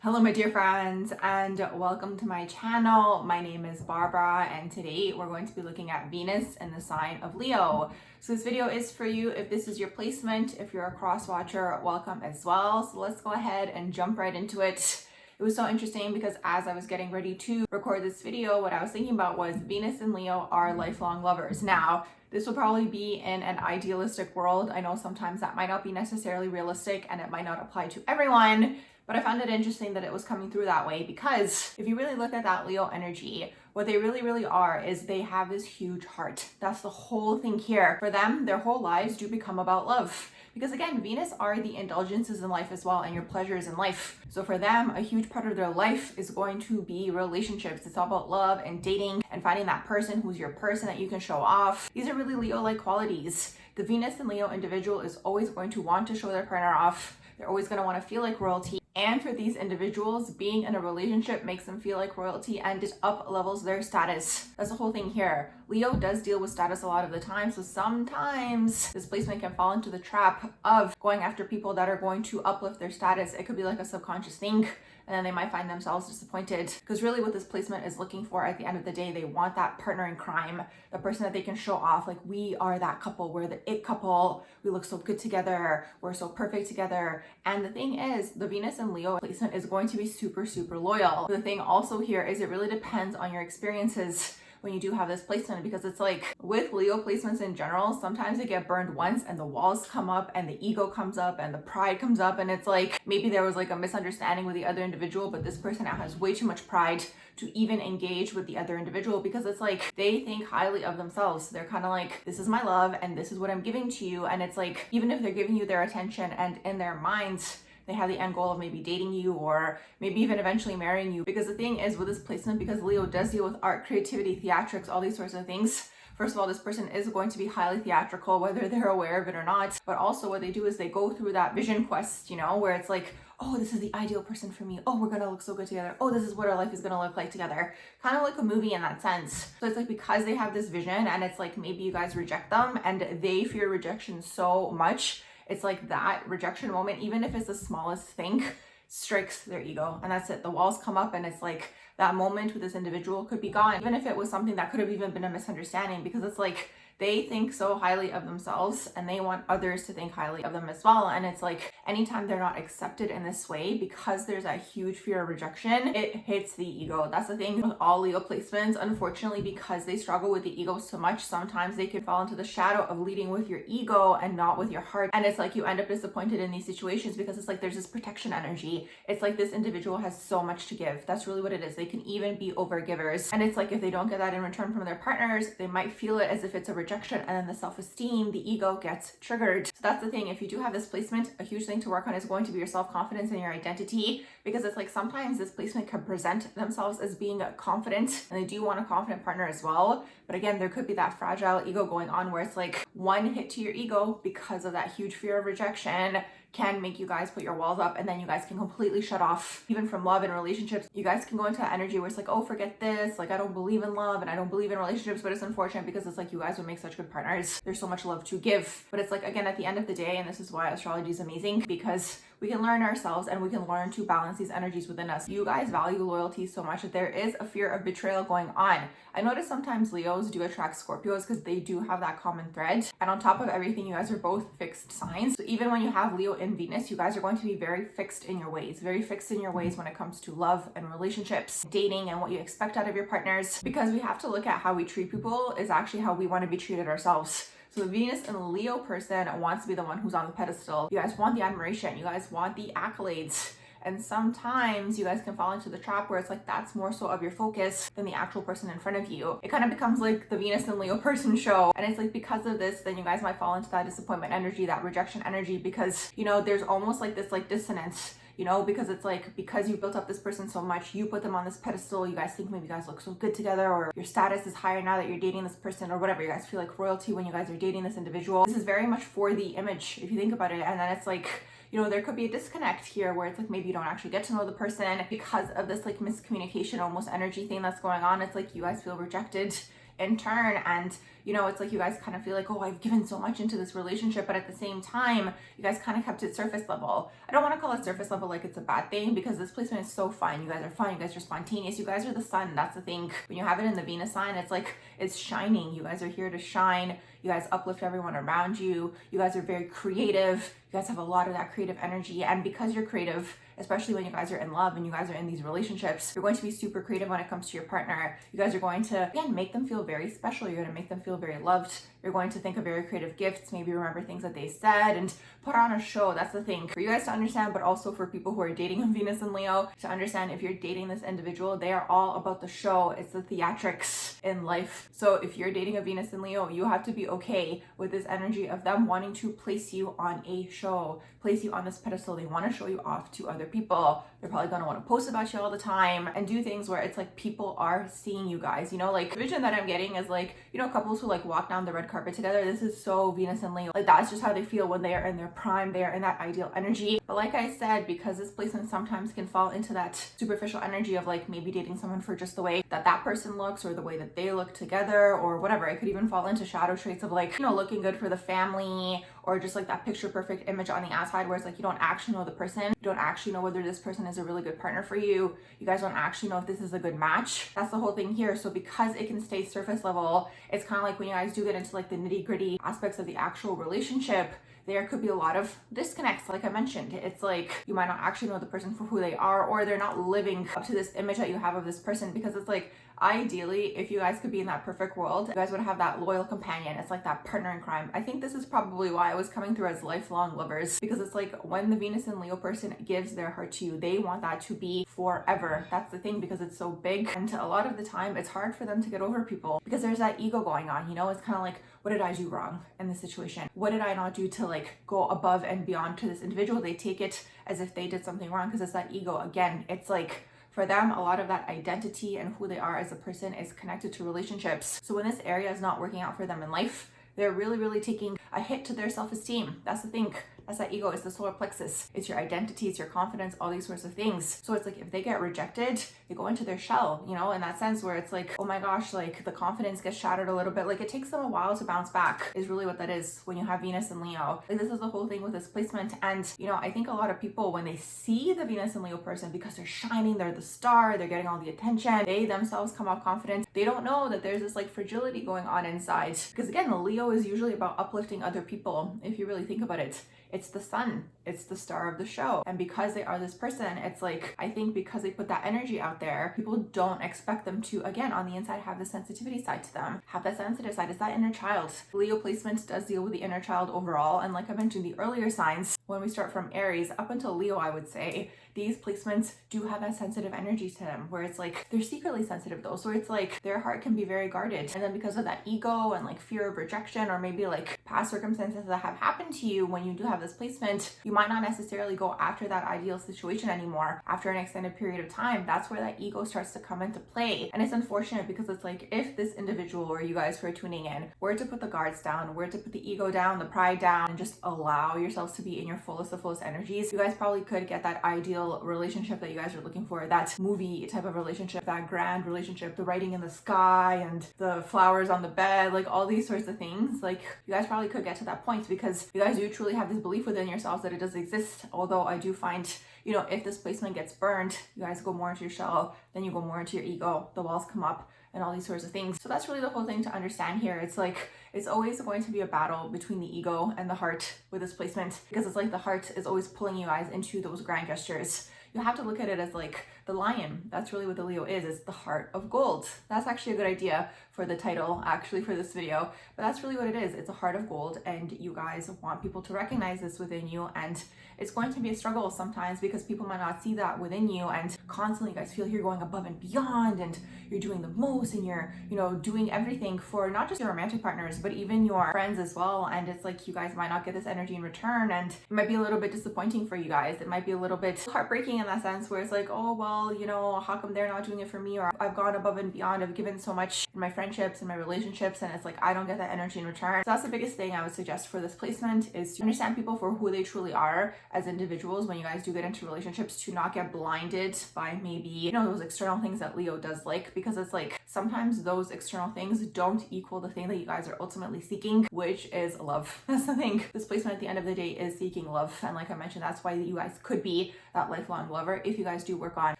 Hello my dear friends and welcome to my channel. My name is Barbara and today we're going to be looking at Venus in the sign of Leo. So this video is for you if this is your placement. If you're a cross watcher, welcome as well. So let's go ahead and jump right into it. It was so interesting because as I was getting ready to record this video, what I was thinking about was Venus and Leo are lifelong lovers. Now, this will probably be in an idealistic world. I know sometimes that might not be necessarily realistic and it might not apply to everyone, but I found it interesting that it was coming through that way because if you really look at that Leo energy, what they really are is they have this huge heart. That's the whole thing here. For them, their whole lives do become about love. Because again, Venus are the indulgences in life as well and your pleasures in life. So for them, a huge part of their life is going to be relationships. It's all about love and dating and finding that person who's your person that you can show off. These are really Leo-like qualities. The Venus and Leo individual is always going to want to show their partner off. They're always going to want to feel like royalty. And for these individuals, being in a relationship makes them feel like royalty and it up levels their status. That's the whole thing here. Leo does deal with status a lot of the time, so sometimes this placement can fall into the trap of going after people that are going to uplift their status. It could be like a subconscious thing, and then they might find themselves disappointed. Because really what this placement is looking for at the end of the day, they want that partner in crime, the person that they can show off, like we are that couple, we're the it couple, we look so good together, we're so perfect together. And the thing is, the Venus and Leo placement is going to be super loyal. The thing also here is it really depends on your experiences when you do have this placement, because it's like with Leo placements in general, sometimes they get burned once and the walls come up and the ego comes up and the pride comes up, and it's like maybe there was like a misunderstanding with the other individual, but this person now has way too much pride to even engage with the other individual because it's like they think highly of themselves. They're kind of like, this is my love and this is what I'm giving to you. And it's like, even if they're giving you their attention and in their minds they have the end goal of maybe dating you or maybe even eventually marrying you. Because the thing is with this placement, because Leo does deal with art, creativity, theatrics, all these sorts of things, first of all, this person is going to be highly theatrical, whether they're aware of it or not. But also what they do is they go through that vision quest, you know, where it's like, oh, this is the ideal person for me. Oh, we're gonna look so good together. Oh, this is what our life is gonna look like together. Kind of like a movie in that sense. So it's like because they have this vision and it's like maybe you guys reject them and they fear rejection so much, it's like that rejection moment, even if it's the smallest thing, strikes their ego. And that's it. The walls come up and it's like that moment with this individual could be gone. Even if it was something that could have even been a misunderstanding, because it's like they think so highly of themselves and they want others to think highly of them as well. And it's like anytime they're not accepted in this way, because there's that huge fear of rejection, it hits the ego. That's the thing with all Leo placements. Unfortunately, because they struggle with the ego so much, sometimes they can fall into the shadow of leading with your ego and not with your heart. And it's like you end up disappointed in these situations because it's like there's this protection energy. It's like this individual has so much to give. That's really what it is. They can even be overgivers. And it's like if they don't get that in return from their partners, they might feel it as if it's a rejection, and then the self-esteem, the ego gets triggered. So that's the thing. If you do have this placement, a huge thing to work on is going to be your self-confidence and your identity, because it's like sometimes this placement can present themselves as being confident and they do want a confident partner as well. But again, there could be that fragile ego going on where it's like one hit to your ego because of that huge fear of rejection can make you guys put your walls up, and then you guys can completely shut off even from love and relationships. You guys can go into that energy where it's like, oh, forget this, like I don't believe in love and I don't believe in relationships. But it's unfortunate because it's like you guys would make such good partners. There's so much love to give. But it's like, again, at the end of the day, and this is why astrology is amazing, because we can learn ourselves and we can learn to balance these energies within us. You guys value loyalty so much that there is a fear of betrayal going on. I notice sometimes Leos do attract Scorpios because they do have that common thread. And on top of everything, you guys are both fixed signs. So even when you have Leo in Venus, you guys are going to be very fixed in your ways, when it comes to love and relationships, dating, and what you expect out of your partners. Because we have to look at how we treat people is actually how we want to be treated ourselves. So the Venus and Leo person wants to be the one who's on the pedestal. You guys want the admiration. You guys want the accolades. And sometimes you guys can fall into the trap where it's like that's more so of your focus than the actual person in front of you. It kind of becomes like the Venus and Leo person show. And it's like because of this, then you guys might fall into that disappointment energy, that rejection energy, because, you know, there's almost like this like dissonance, you know, because it's like because you built up this person so much, you put them on this pedestal, you guys think maybe you guys look so good together, or your status is higher now that you're dating this person, or whatever. You guys feel like royalty when you guys are dating this individual. This is very much for the image if you think about it. And then it's like, you know, there could be a disconnect here where it's like maybe you don't actually get to know the person because of this like miscommunication, almost energy thing that's going on. It's like you guys feel rejected in turn. And it's like you guys kind of feel like, oh, I've given so much into this relationship, but at the same time, you guys kind of kept it surface level. I don't want to call it surface level like it's a bad thing, because this placement is so fun. You guys are fun. You guys are spontaneous. You guys are the sun. That's the thing. When you have it in the Venus sign, it's like it's shining. You guys are here to shine. You guys uplift everyone around you. You guys are very creative. You guys have a lot of that creative energy. And because you're creative, especially when you guys are in love and you guys are in these relationships, you're going to be super creative when it comes to your partner. You guys are going to, again, make them feel very special. You're going to make them feel very loved. You're going to think of very creative gifts, maybe remember things that they said and put on a show. That's the thing for you guys to understand, but also for people who are dating in Venus and Leo to understand, if you're dating this individual, they are all about the show. It's the theatrics in life. So if you're dating a Venus and Leo, you have to be okay with this energy of them wanting to place you on a show, place you on this pedestal. They want to show you off to other people. They're probably going to want to post about you all the time and do things where it's like people are seeing you guys, like the vision that I'm getting is like, couples who like walk down the red carpet together. This is so Venus and Leo. Like that's just how they feel when they are in their prime. They are in that ideal energy. But like I said, because this placement sometimes can fall into that superficial energy of like maybe dating someone for just the way that that person looks or the way that they look together or whatever. It could even fall into shadow traits of like, looking good for the family, or just like that picture perfect image on the outside where it's like you don't actually know the person. You don't actually know whether this person is a really good partner for you. You guys don't actually know if this is a good match. That's the whole thing here. So because it can stay surface level, it's kind of like when you guys do get into like the nitty gritty aspects of the actual relationship, there could be a lot of disconnects. Like I mentioned, it's like you might not actually know the person for who they are, or they're not living up to this image that you have of this person, because it's like, ideally, if you guys could be in that perfect world, you guys would have that loyal companion. It's like that partner in crime. I think this is probably why I was coming through as lifelong lovers, because it's like when the Venus and Leo person gives their heart to you, they want that to be forever. That's the thing, because it's so big. And a lot of the time, it's hard for them to get over people because there's that ego going on. It's kind of like, what did I do wrong in this situation? What did I not do to like go above and beyond to this individual? They take it as if they did something wrong because it's that ego. Again, it's like, for them, a lot of that identity and who they are as a person is connected to relationships. So when this area is not working out for them in life, they're really, really taking a hit to their self-esteem. That's the thing. That's that ego. It's the solar plexus. It's your identity. It's your confidence, all these sorts of things. So it's like if they get rejected, they go into their shell, in that sense where it's like, oh my gosh, like the confidence gets shattered a little bit. Like it takes them a while to bounce back is really what that is when you have Venus and Leo. Like this is the whole thing with this placement. And, I think a lot of people, when they see the Venus and Leo person, because they're shining, they're the star, they're getting all the attention, they themselves come off confident. They don't know that there's this like fragility going on inside. Because again, the Leo is usually about uplifting other people. If you really think about it, it's the sun, it's the star of the show. And because they are this person, it's like, I think because they put that energy out there, people don't expect them to, again, on the inside, have the sensitivity side to them, have that sensitive side. It's that inner child. Leo placement does deal with the inner child overall. And like I mentioned, the earlier signs, when we start from Aries up until Leo, I would say, these placements do have that sensitive energy to them, where it's like, they're secretly sensitive though. So it's like their heart can be very guarded. And then because of that ego and like fear of rejection, or maybe like past circumstances that have happened to you when you do have this placement, you might not necessarily go after that ideal situation anymore. After an extended period of time, that's where that ego starts to come into play. And it's unfortunate because it's like, if this individual or you guys who are tuning in were to put the guards down, were to put the ego down, the pride down, and just allow yourselves to be in your fullest energies, you guys probably could get that ideal relationship that you guys are looking for, that movie type of relationship, that grand relationship, the writing in the sky and the flowers on the bed, like all these sorts of things. Like you guys probably could get to that point because you guys do truly have this belief within yourselves that it does exist. Although I do find, if this placement gets burned, you guys go more into your shell, then you go more into your ego, the walls come up and all these sorts of things. So that's really the whole thing to understand here. It's like, it's always going to be a battle between the ego and the heart with this placement, because it's like the heart is always pulling you guys into those grand gestures. You have to look at it as like the lion. That's really what the Leo is. It's the heart of gold. That's actually a good idea for the title, actually, for this video. But that's really what it is. It's a heart of gold, and you guys want people to recognize this within you. And it's going to be a struggle sometimes because people might not see that within you, and constantly you guys feel you're going above and beyond, and you're doing the most, and you're, doing everything for not just your romantic partners, but even your friends as well. And it's like you guys might not get this energy in return, and it might be a little bit disappointing for you guys. It might be a little bit heartbreaking in that sense, where it's like, oh, well, how come they're not doing it for me? Or I've gone above and beyond, I've given so much in my friendship friendships and my relationships, and it's like I don't get that energy in return. So that's the biggest thing I would suggest for this placement, is to understand people for who they truly are as individuals when you guys do get into relationships, to not get blinded by maybe, you know, those external things that Leo does like, because it's like sometimes those external things don't equal the thing that you guys are ultimately seeking, which is love. That's the thing. This placement at the end of the day is seeking love. And like I mentioned, that's why you guys could be that lifelong lover if you guys do work on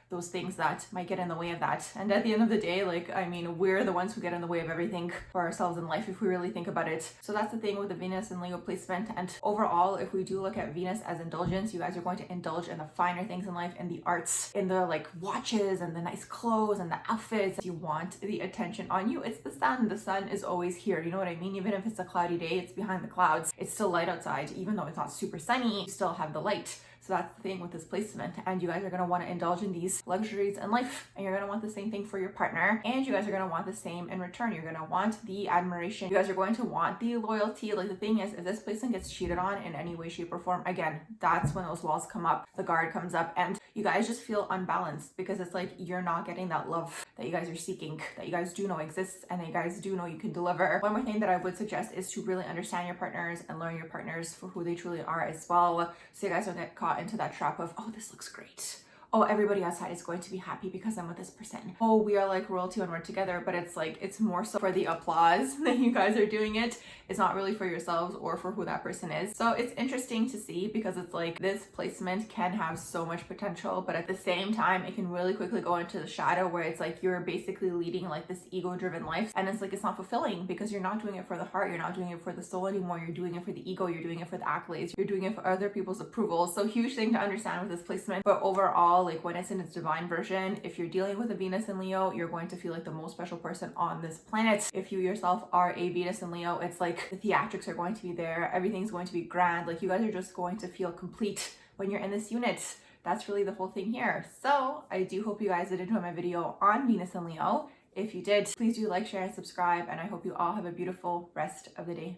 those things that might get in the way of that. And at the end of the day, like, I mean, we're the ones who get in the way of everything for ourselves in life if we really think about it. So that's the thing with the Venus and Leo placement. And overall, if we do look at Venus as indulgence, you guys are going to indulge in the finer things in life, in the arts, in the like watches and the nice clothes and the outfits. You want the attention on you. It's the sun. The sun is always here. You know what I mean? Even if it's a cloudy day, it's behind the clouds. It's still light outside. Even though it's not super sunny, you still have the light. So that's the thing with this placement. And you guys are going to want to indulge in these luxuries in life. And you're going to want the same thing for your partner. And you guys are going to want the same in return. You're going to want the admiration. You guys are going to want the loyalty. Like, the thing is, if this placement gets cheated on in any way, shape, or form, again, that's when those walls come up, the guard comes up, and you guys just feel unbalanced, because it's like you're not getting that love that you guys are seeking, that you guys do know exists, and that you guys do know you can deliver. One more thing that I would suggest is to really understand your partners and learn your partners for who they truly are as well, so you guys don't get caught into that trap of, oh, this looks great. Oh, everybody outside is going to be happy because I'm with this person. Oh, we are like royalty when we're together, but it's like, it's more so for the applause that you guys are doing it. It's not really for yourselves or for who that person is. So it's interesting to see, because it's like this placement can have so much potential, but at the same time, it can really quickly go into the shadow where it's like you're basically leading like this ego-driven life, and it's like it's not fulfilling, because you're not doing it for the heart, you're not doing it for the soul anymore, you're doing it for the ego, you're doing it for the accolades, you're doing it for other people's approval. So huge thing to understand with this placement. But overall, like when it's in its divine version, if you're dealing with a Venus in Leo, you're going to feel like the most special person on this planet. If you yourself are a Venus in Leo, it's like the theatrics are going to be there, everything's going to be grand, like you guys are just going to feel complete when you're in this unit. That's really the whole thing here. So I do hope you guys did enjoy my video on Venus and Leo. If you did, please do like, share, and subscribe, and I hope you all have a beautiful rest of the day.